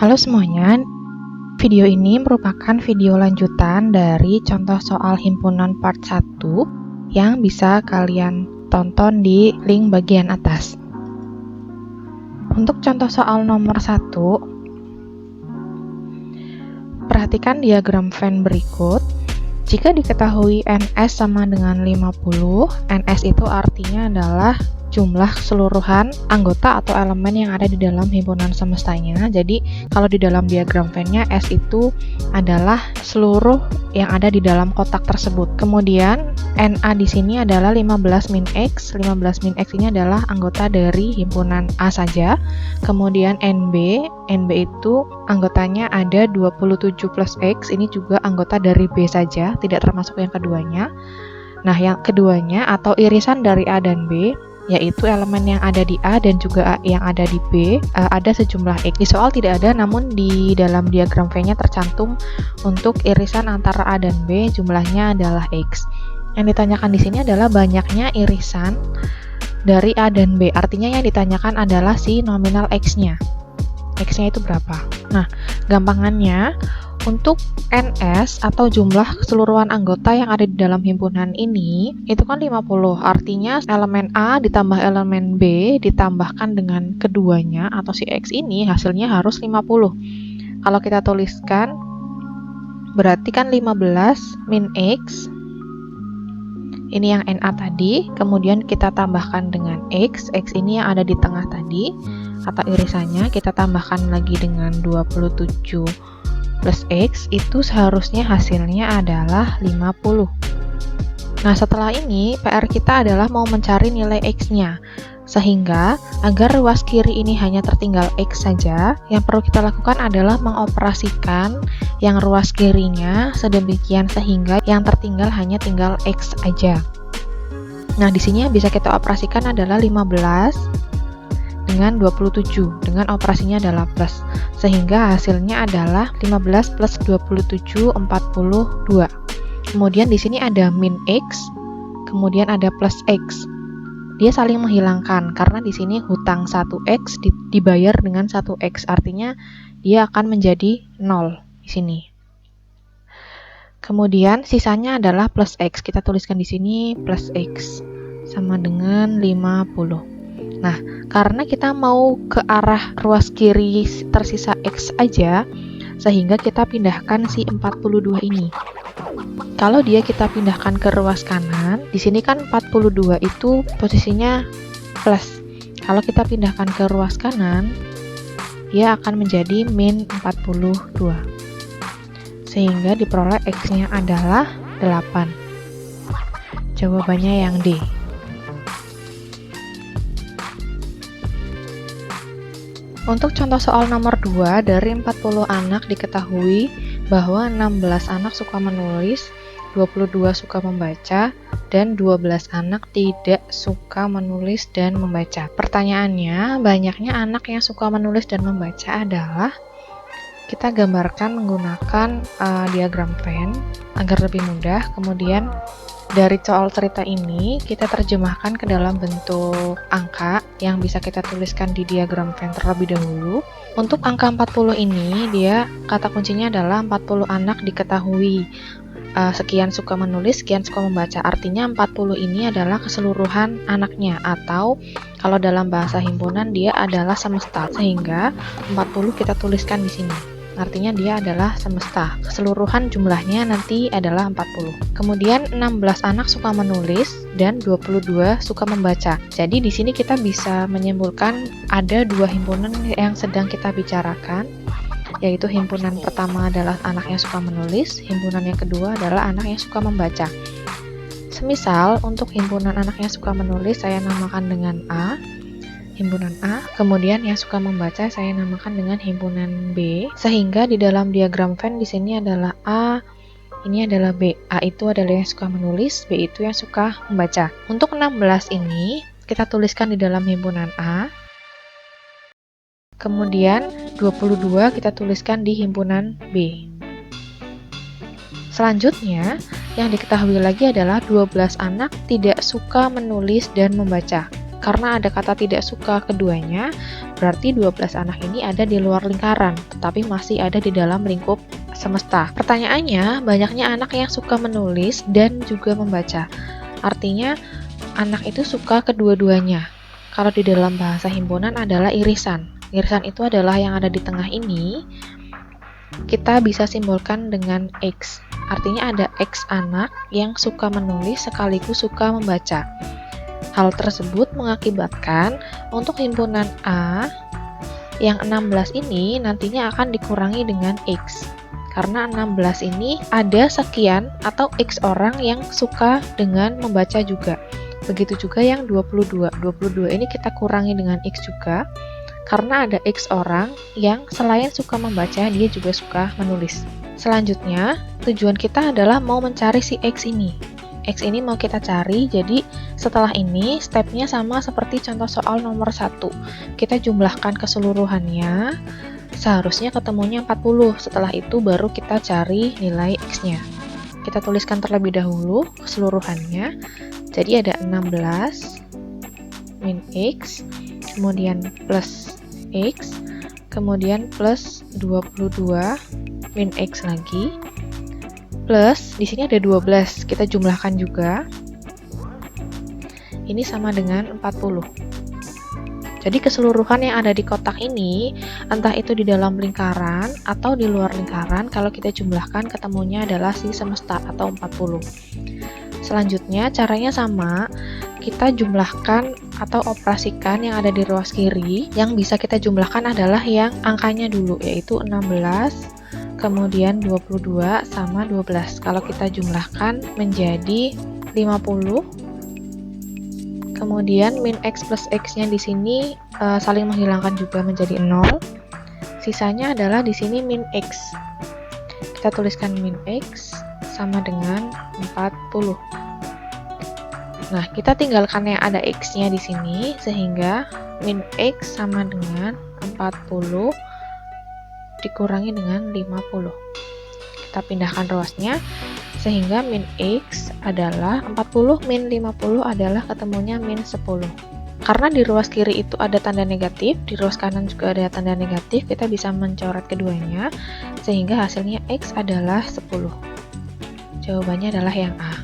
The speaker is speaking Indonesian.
Halo semuanya, video ini merupakan video lanjutan dari contoh soal himpunan part 1 yang bisa kalian tonton di link bagian atas. Untuk contoh soal nomor 1, perhatikan diagram Venn berikut. Jika diketahui NS sama dengan 50, NS itu artinya adalah jumlah keseluruhan anggota atau elemen yang ada di dalam himpunan semestanya. Jadi kalau di dalam diagram Venn-nya S itu adalah seluruh yang ada di dalam kotak tersebut. Kemudian NA di sini adalah 15 min X. 15 min X ini adalah anggota dari himpunan A saja. Kemudian NB itu anggotanya ada 27 plus X. Ini juga anggota dari B saja, tidak termasuk yang keduanya. Nah, yang keduanya atau irisan dari A dan B, yaitu elemen yang ada di A dan juga yang ada di B, ada sejumlah X. Di soal tidak ada, namun di dalam diagram V-nya tercantum untuk irisan antara A dan B jumlahnya adalah X. Yang ditanyakan di sini adalah banyaknya irisan dari A dan B. Artinya yang ditanyakan adalah si nominal X-nya. X-nya itu berapa? Nah, gampangannya untuk NS atau jumlah keseluruhan anggota yang ada di dalam himpunan ini itu kan 50. Artinya elemen A ditambah elemen B ditambahkan dengan keduanya atau si X ini hasilnya harus 50. Kalau kita tuliskan berarti kan 15 min X. Ini yang NA tadi, kemudian kita tambahkan dengan X. X ini yang ada di tengah tadi atau irisannya kita tambahkan lagi dengan 27 plus X, itu seharusnya hasilnya adalah 50. Nah, setelah ini PR kita adalah mau mencari nilai X-nya. Sehingga agar ruas kiri ini hanya tertinggal X saja, yang perlu kita lakukan adalah mengoperasikan yang ruas kirinya sedemikian sehingga yang tertinggal hanya tinggal X aja. Nah, di sini yang bisa kita operasikan adalah 15 dengan 27, dengan operasinya adalah plus, sehingga hasilnya adalah 15 plus 27, 42. Kemudian di sini ada min X, kemudian ada plus X. Dia saling menghilangkan, karena di sini hutang 1X dibayar dengan 1X, artinya dia akan menjadi 0 di sini. Kemudian sisanya adalah plus X, kita tuliskan di sini plus X, sama dengan 50. Nah, karena kita mau ke arah ruas kiri tersisa X aja, sehingga kita pindahkan si 42 ini. Kalau dia kita pindahkan ke ruas kanan, di sini kan 42 itu posisinya plus. Kalau kita pindahkan ke ruas kanan, dia akan menjadi min 42. Sehingga diperoleh X-nya adalah 8. Jawabannya yang D. Untuk contoh soal nomor 2, dari 40 anak diketahui bahwa 16 anak suka menulis, 22 suka membaca, dan 12 anak tidak suka menulis dan membaca. Pertanyaannya, banyaknya anak yang suka menulis dan membaca adalah, kita gambarkan menggunakan diagram Venn agar lebih mudah. Kemudian dari soal cerita ini kita terjemahkan ke dalam bentuk angka yang bisa kita tuliskan di diagram Venn terlebih dahulu. Untuk angka 40 ini, dia kata kuncinya adalah 40 anak diketahui sekian suka menulis, sekian suka membaca. Artinya 40 ini adalah keseluruhan anaknya, atau kalau dalam bahasa himpunan dia adalah semesta. Sehingga 40 kita tuliskan di sini. Artinya dia adalah semesta. Keseluruhan jumlahnya nanti adalah 40. Kemudian 16 anak suka menulis dan 22 suka membaca. Jadi di sini kita bisa menyimpulkan ada dua himpunan yang sedang kita bicarakan, yaitu himpunan pertama adalah anak yang suka menulis, himpunan yang kedua adalah anak yang suka membaca. Semisal untuk himpunan anak yang suka menulis saya namakan dengan A, himpunan A, kemudian yang suka membaca saya namakan dengan himpunan B, sehingga di dalam diagram Venn di sini adalah A, ini adalah B. A itu adalah yang suka menulis, B itu yang suka membaca. Untuk 16 ini kita tuliskan di dalam himpunan A, kemudian 22 kita tuliskan di himpunan B. Selanjutnya, yang diketahui lagi adalah 12 anak tidak suka menulis dan membaca. Karena ada kata tidak suka keduanya, berarti 12 anak ini ada di luar lingkaran, tetapi masih ada di dalam lingkup semesta. Pertanyaannya, banyaknya anak yang suka menulis dan juga membaca. Artinya, anak itu suka kedua-duanya. Kalau di dalam bahasa himpunan adalah irisan. Irisan itu adalah yang ada di tengah ini, kita bisa simbolkan dengan X. Artinya ada X anak yang suka menulis sekaligus suka membaca. Hal tersebut mengakibatkan untuk himpunan A yang 16 ini nantinya akan dikurangi dengan X. Karena 16 ini ada sekian atau X orang yang suka dengan membaca juga. Begitu juga yang 22. 22 ini kita kurangi dengan X juga. Karena ada X orang yang selain suka membaca, dia juga suka menulis. Selanjutnya, tujuan kita adalah mau mencari si X ini. X ini mau kita cari, jadi setelah ini stepnya sama seperti contoh soal nomor 1. Kita jumlahkan keseluruhannya, seharusnya ketemunya 40. Setelah itu baru kita cari nilai X-nya. Kita tuliskan terlebih dahulu keseluruhannya. Jadi ada 16 min X, kemudian plus X, kemudian plus 22 min X lagi, plus di sini ada 12, kita jumlahkan juga. Ini sama dengan 40. Jadi keseluruhan yang ada di kotak ini, entah itu di dalam lingkaran atau di luar lingkaran, kalau kita jumlahkan ketemunya adalah si semesta atau 40. Selanjutnya caranya sama, kita jumlahkan atau operasikan yang ada di ruas kiri. Yang bisa kita jumlahkan adalah yang angkanya dulu, yaitu 16, kemudian 22 sama 12. Kalau kita jumlahkan menjadi 50. Kemudian min X plus X-nya di sini saling menghilangkan juga menjadi 0. Sisanya adalah di sini min X. Kita tuliskan min X sama dengan 40. Nah, kita tinggalkan yang ada X-nya di sini, sehingga min X sama dengan 40 dikurangi dengan 50. Kita pindahkan ruasnya, sehingga min X adalah 40 min 50 adalah ketemunya min 10. Karena di ruas kiri itu ada tanda negatif, di ruas kanan juga ada tanda negatif, kita bisa mencoret keduanya, sehingga hasilnya X adalah 10. Jawabannya adalah yang A.